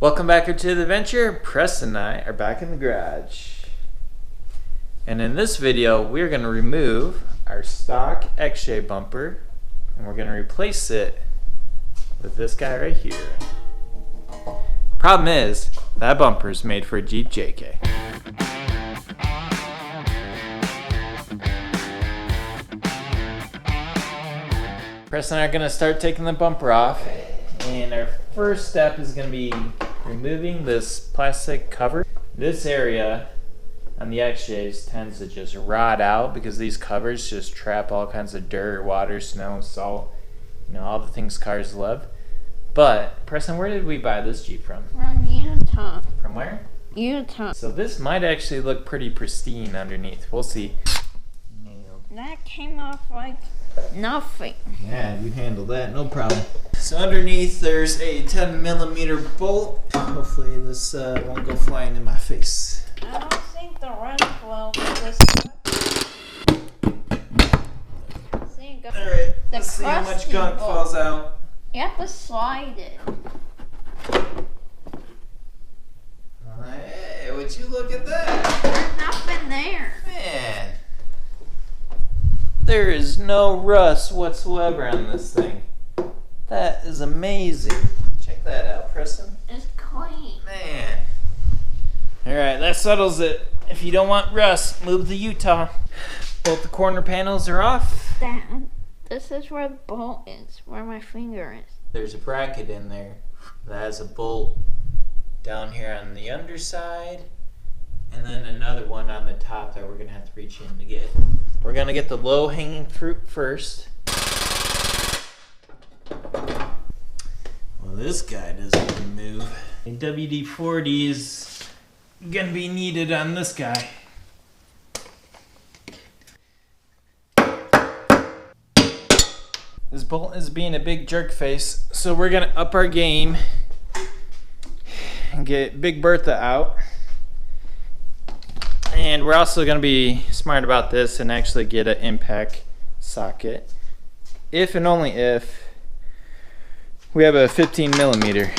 Welcome back to the adventure. Preston and I are back in the garage. And in this video, we're going to remove our stock X-Ray bumper and we're going to replace it with this guy right here. Problem is, that bumper is made for a Jeep JK. Preston and I are going to start taking the bumper off. And our first step is going to be removing this plastic cover. This area on the X-Jays tends to just rot out because these covers just trap all kinds of dirt, water, snow, salt, all the things cars love. But, Preston, where did we buy this Jeep from? From Utah. From where? Utah. So this might actually look pretty pristine underneath. We'll see. That came off like nothing. Yeah, you handled that, no problem. So underneath there's a 10mm bolt. Hopefully this won't go flying in my face. I don't think the rest will this. Alright, let's see how much gunk falls out. You have to slide it. Hey, would you look at that? There's nothing there. Man. There is no rust whatsoever on this thing. That is amazing. Check that out, Preston. It's clean. Man. Alright, that settles it. If you don't want rust, move to Utah. Both the corner panels are off. Dad, this is where the bolt is, where my finger is. There's a bracket in there that has a bolt down here on the underside. And then another one on the top that we're going to have to reach in to get. We're going to get the low-hanging fruit first. Well, this guy doesn't even move. A WD-40 is going to be needed on this guy. This bolt is being a big jerk face, so we're going to up our game and get Big Bertha out. And we're also going to be smart about this and actually get an impact socket. If and only if we have a 15mm,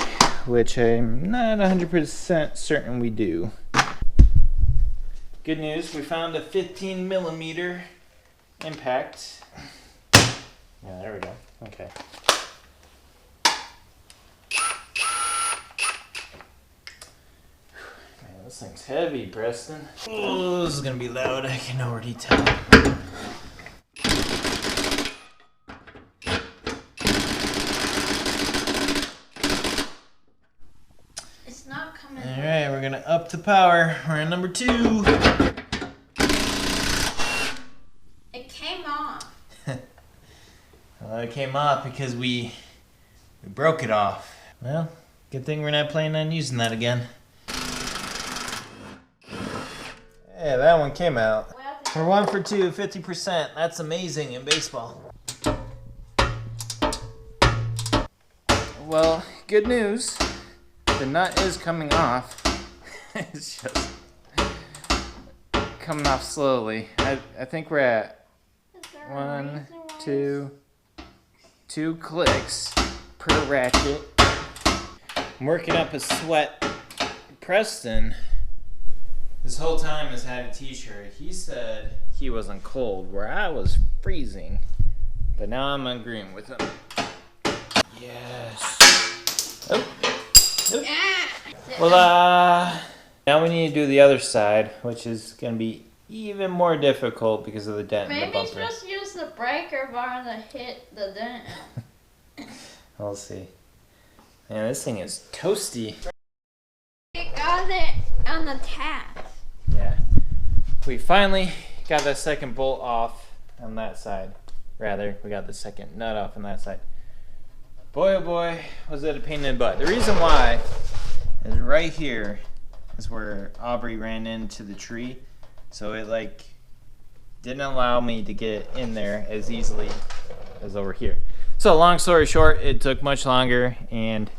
which I'm not 100% certain we do. Good news, we found a 15mm impact. Yeah, there we go. Okay. This thing's heavy, Preston. Oh, this is gonna be loud. I can already tell. It's not coming. All right, we're gonna up the power. We're on number 2. It came off. Well, it came off because we broke it off. Well, good thing we're not planning on using that again. Yeah, that one came out. We're 1 for 2, 50%. That's amazing in baseball. Well, good news. The nut is coming off. It's just coming off slowly. I think we're at 1, 2 clicks per ratchet. I'm working up a sweat. Preston, this whole time has had a t-shirt. He said he wasn't cold, where I was freezing. But now I'm agreeing with him. Yes. Oh. Voila. Now we need to do the other side, which is going to be even more difficult because of the dent in the bumper. Maybe just use the breaker bar to hit the dent. We'll see. Man, this thing is toasty. It got it on the tap. Yeah. We finally got that second bolt off on that side. Rather, we got the second nut off on that side. Boy, oh boy, was it a pain in the butt. The reason why is right here is where Aubrey ran into the tree. So it didn't allow me to get in there as easily as over here. So long story short, it took much longer and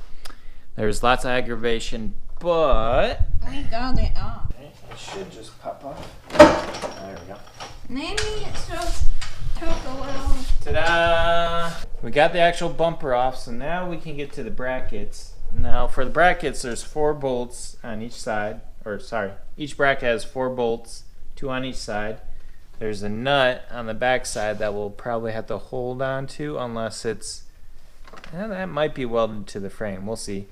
there was lots of aggravation, but We got it off. it should just pop off. There we go. Maybe it just took a little. Ta-da! We got the actual bumper off, so now we can get to the brackets. Now for the brackets, there's 4 bolts on each side, or sorry, each bracket has 4 bolts, 2 on each side. There's a nut on the back side that we'll probably have to hold on to unless it's, that might be welded to the frame. We'll see.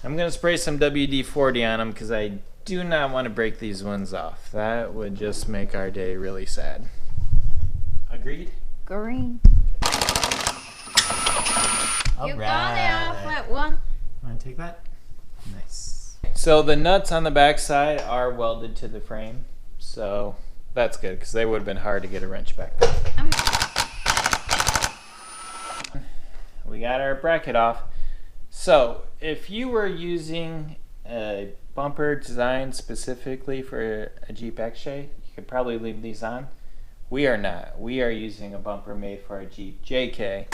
I'm going to spray some WD-40 on them because I do not want to break these ones off. That would just make our day really sad. Agreed? Green. All You right. got it off at one. Want to take that? Nice. So the nuts on the back side are welded to the frame, so that's good because they would have been hard to get a wrench back there. We got our bracket off. So if you were using a bumper designed specifically for a Jeep X-Shay, you could probably leave these on. We are not. We are using a bumper made for a Jeep JK,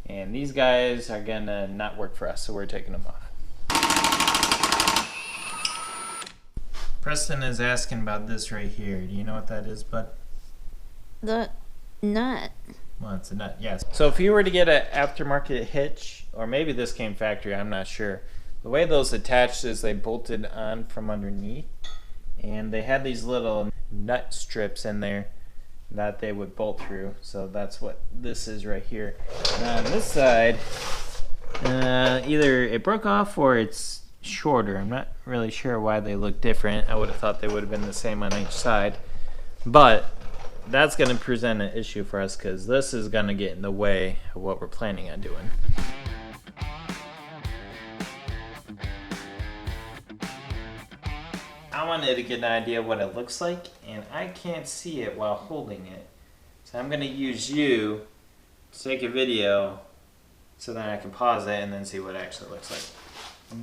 and these guys are gonna not work for us, so we're taking them off. Preston is asking about this right here. Do you know what that is, bud? The nut. Well, it's a nut, yes. So if you were to get an aftermarket hitch, or maybe this came factory, I'm not sure. The way those attached is they bolted on from underneath, and they had these little nut strips in there that they would bolt through. So that's what this is right here. Now on this side, either it broke off or it's shorter. I'm not really sure why they look different. I would have thought they would have been the same on each side, but that's going to present an issue for us because this is going to get in the way of what we're planning on doing. I wanted to get an idea of what it looks like, and I can't see it while holding it. So I'm going to use you to take a video so that I can pause it and then see what it actually looks like.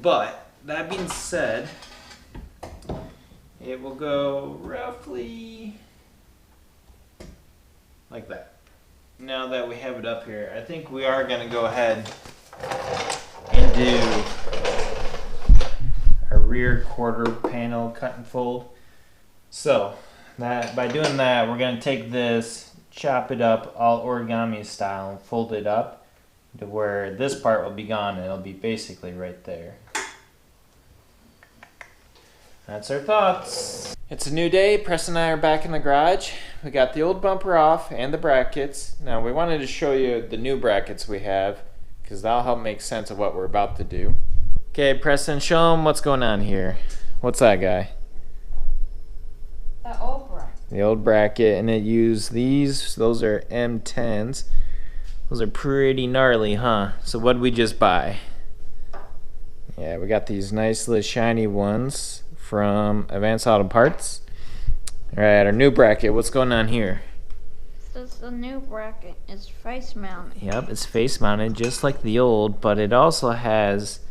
But that being said, it will go roughly like that. Now that we have it up here, I think we are going to go ahead and do a rear quarter panel cut and fold. So that by doing that, we're going to take this, chop it up all origami style, and fold it up to where this part will be gone and it'll be basically right there. That's our thoughts. It's a new day. Preston and I are back in the garage. We got the old bumper off and the brackets. Now we wanted to show you the new brackets we have because that'll help make sense of what we're about to do. Okay, Preston, show them what's going on here. What's that guy? The old bracket. The old bracket, and it used these. Those are M10s. Those are pretty gnarly, huh? So what did we just buy? Yeah, we got these nice little shiny ones from Advanced Auto Parts. All right, our new bracket. What's going on here? This is the new bracket. It's face mounted. Yep, it's face mounted just like the old, but it also has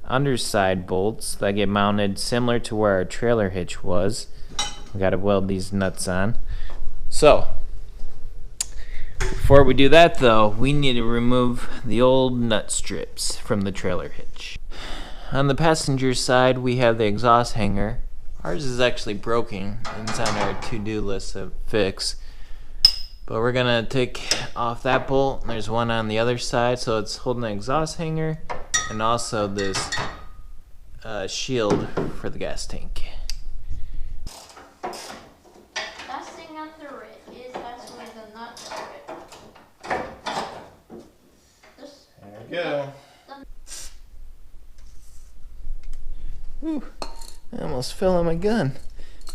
underside bolts that get mounted similar to where our trailer hitch was. We got to weld these nuts on. So before we do that though, we need to remove the old nut strips from the trailer hitch. On the passenger side, we have the exhaust hanger. Ours is actually broken. It's on our to-do list to fix. But we're gonna take off that bolt. There's one on the other side, so it's holding the exhaust hanger and also this shield for the gas tank. Last thing under it is actually the nut strip. This, There we go. Whew, I almost fell on my gun.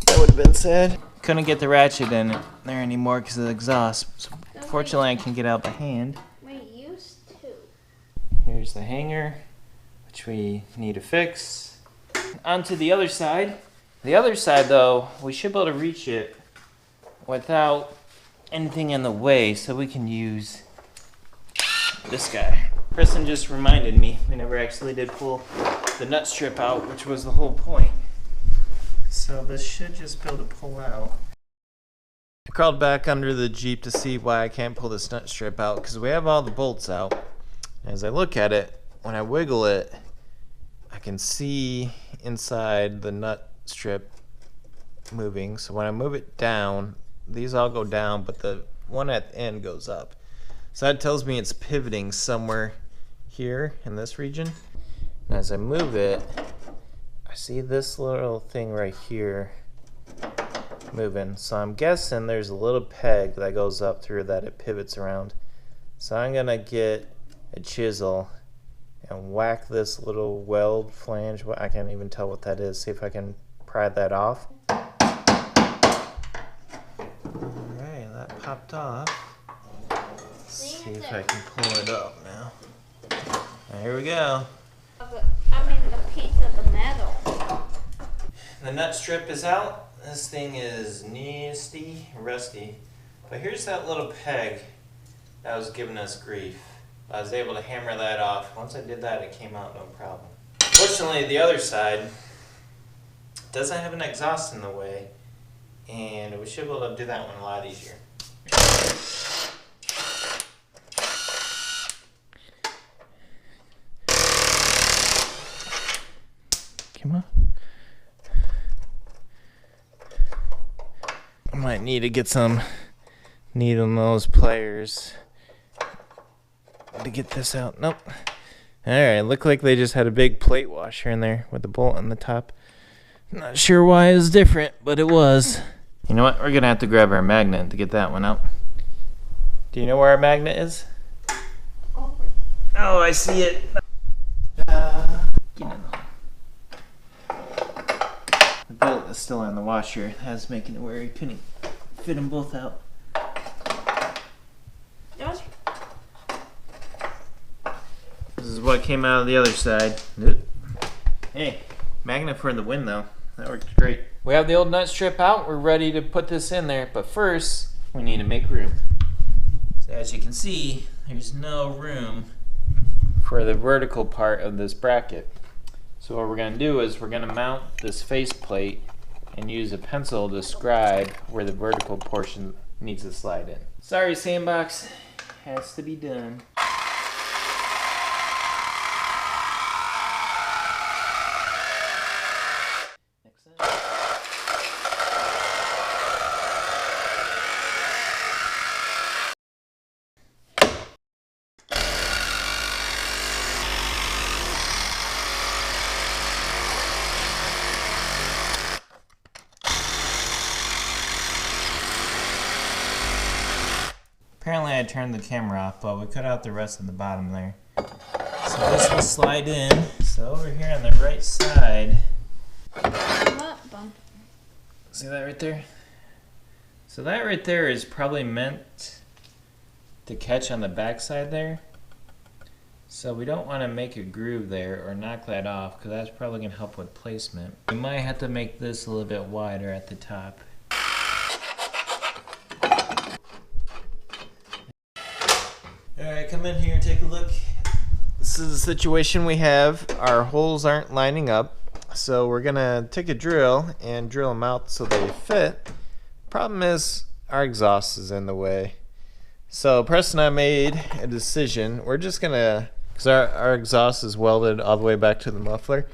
That would have been sad. Couldn't get the ratchet in there anymore because of the exhaust. So fortunately, I can get out the hand. we used to. Here's the hanger, which we need to fix. Onto the other side. The other side, though, we should be able to reach it without anything in the way, so we can use this guy. Preston just reminded me we never actually did pull the nut strip out, which was the whole point. So this should just be able to pull out. I crawled back under the Jeep to see why I can't pull this nut strip out, because we have all the bolts out. As I look at it, when I wiggle it, I can see inside the nut strip moving. So when I move it down, these all go down, but the one at the end goes up. So that tells me it's pivoting somewhere here in this region. And as I move it, I see this little thing right here moving. So I'm guessing there's a little peg that goes up through that it pivots around. So I'm gonna get a chisel and whack this little weld flange. I can't even tell what that is. See if I can pry that off. Alright, that popped off. Let's see if I can pull it up now. Right, here we go. The piece of the metal. The nut strip is out. This thing is nasty, rusty. But here's that little peg that was giving us grief. I was able to hammer that off. Once I did that, it came out no problem. Fortunately, the other side doesn't have an exhaust in the way, and we should be able to do that one a lot easier. Come on. I might need to get some needle nose pliers to get this out. Nope. Alright, looked like they just had a big plate washer in there with a bolt on the top. Not sure why it was different, but it was. You know what? We're gonna have to grab our magnet to get that one out. Do you know where our magnet is? Oh, I see it. Get in. The bolt is still on the washer. That's making it where you couldn't fit them both out. This is what came out of the other side. Hey, magnet for the win though. That worked great. We have the old nut strip out. We're ready to put this in there, but first we need to make room. So as you can see, there's no room for the vertical part of this bracket. So what we're going to do is we're going to mount this face plate and use a pencil to scribe where the vertical portion needs to slide in. Sorry, sandbox. Has to be done. Apparently I turned the camera off, but we cut out the rest of the bottom there. So this will slide in. So over here on the right side, see that right there? So that right there is probably meant to catch on the back side there. So we don't want to make a groove there or knock that off, because that's probably going to help with placement. We might have to make this a little bit wider at the top. Alright, come in here and take a look. This is the situation we have. Our holes aren't lining up, so we're gonna take a drill and drill them out so they fit. Problem is, our exhaust is in the way. So Preston and I made a decision. We're just gonna, because our exhaust is welded all the way back to the muffler,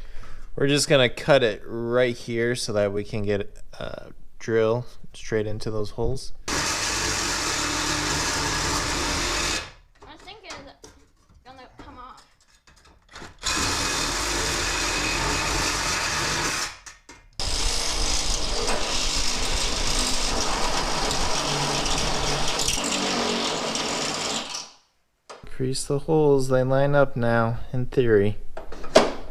we're just gonna cut it right here so that we can get a drill straight into those holes. Crease the holes, they line up now, in theory.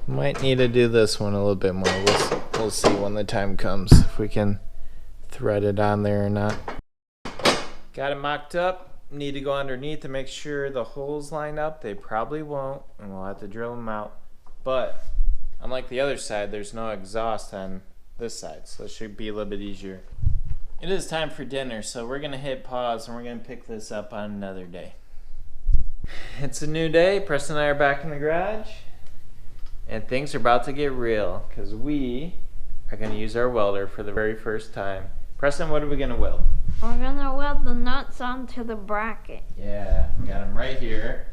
Might need to do this one a little bit more. We'll see when the time comes if we can thread it on there or not. Got it mocked up. Need to go underneath to make sure the holes line up. They probably won't, and we'll have to drill them out. But unlike the other side, there's no exhaust on this side, so it should be a little bit easier. It is time for dinner, so we're gonna hit pause and we're gonna pick this up on another day. It's a new day. Preston and I are back in the garage, and things are about to get real because we are going to use our welder for the very first time. Preston, what are we going to weld? We're going to weld the nuts onto the bracket. Yeah, we got them right here.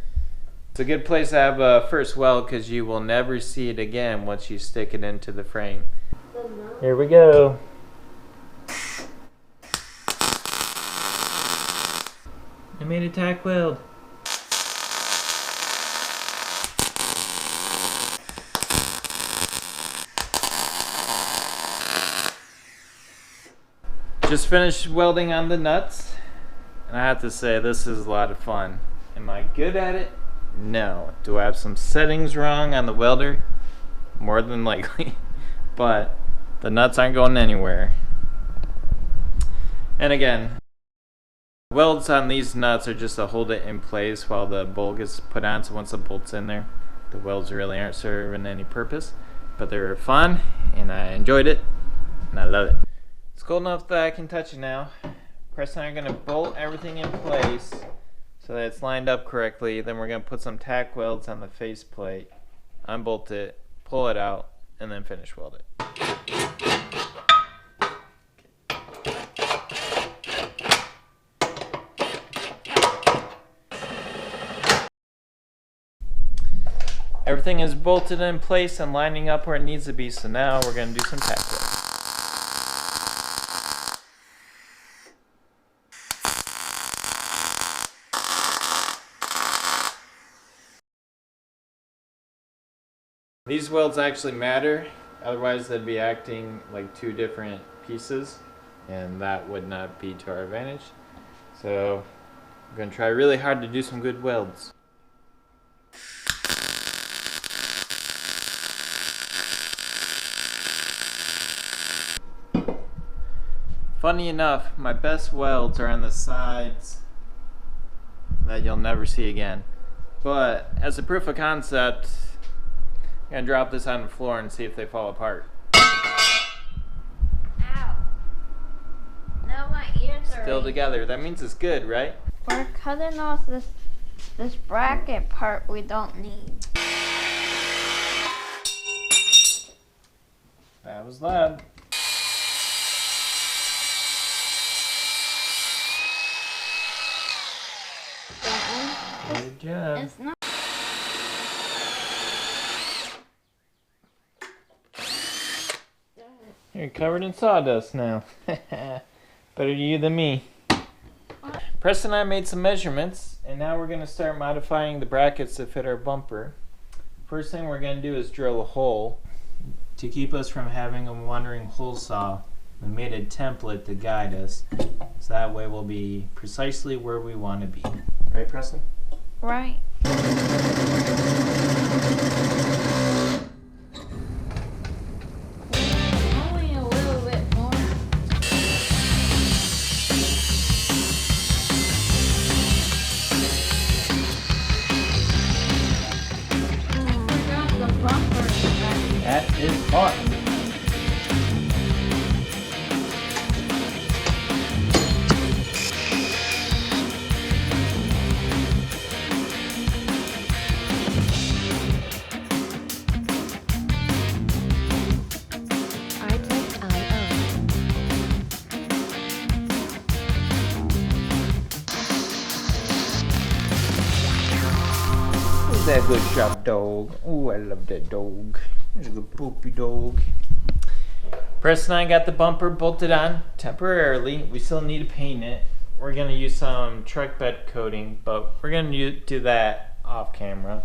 It's a good place to have a first weld because you will never see it again once you stick it into the frame. Here we go. I made a tack weld. Just finished welding on the nuts, and I have to say this is a lot of fun. Am I good at it? No. Do I have some settings wrong on the welder? More than likely. But the nuts aren't going anywhere. And again, welds on these nuts are just to hold it in place while the bolt gets put on. So once the bolt's in there, the welds really aren't serving any purpose. But they were fun, and I enjoyed it, and I love it. It's cold enough that I can touch it now. Preston and I are going to bolt everything in place so that it's lined up correctly. Then we're going to put some tack welds on the faceplate, unbolt it, pull it out, and then finish weld it. Everything is bolted in place and lining up where it needs to be, so now we're going to do some tack weld. These welds actually matter, otherwise they'd be acting like two different pieces, and that would not be to our advantage. So I'm going to try really hard to do some good welds. Funny enough, my best welds are on the sides that you'll never see again. But as a proof of concept, I'm going to drop this on the floor and see if they fall apart. Ow. Now my ears are Still together. That means it's good, right? We're cutting off this bracket part we don't need. That was loud. Good job. It's not. You're covered in sawdust now. Better you than me. Preston and I made some measurements, and now we're going to start modifying the brackets to fit our bumper. First thing we're going to do is drill a hole. To keep us from having a wandering hole saw, we made a template to guide us, so that way we'll be precisely where we want to be. Right, Preston? Right. Only a little bit more. Forgot the bumper. That is hard. That good sharp dog. Ooh, I love that dog. There's a good poopy dog. Preston and I got the bumper bolted on temporarily. We still need to paint it. We're going to use some truck bed coating, but we're going to do that off camera.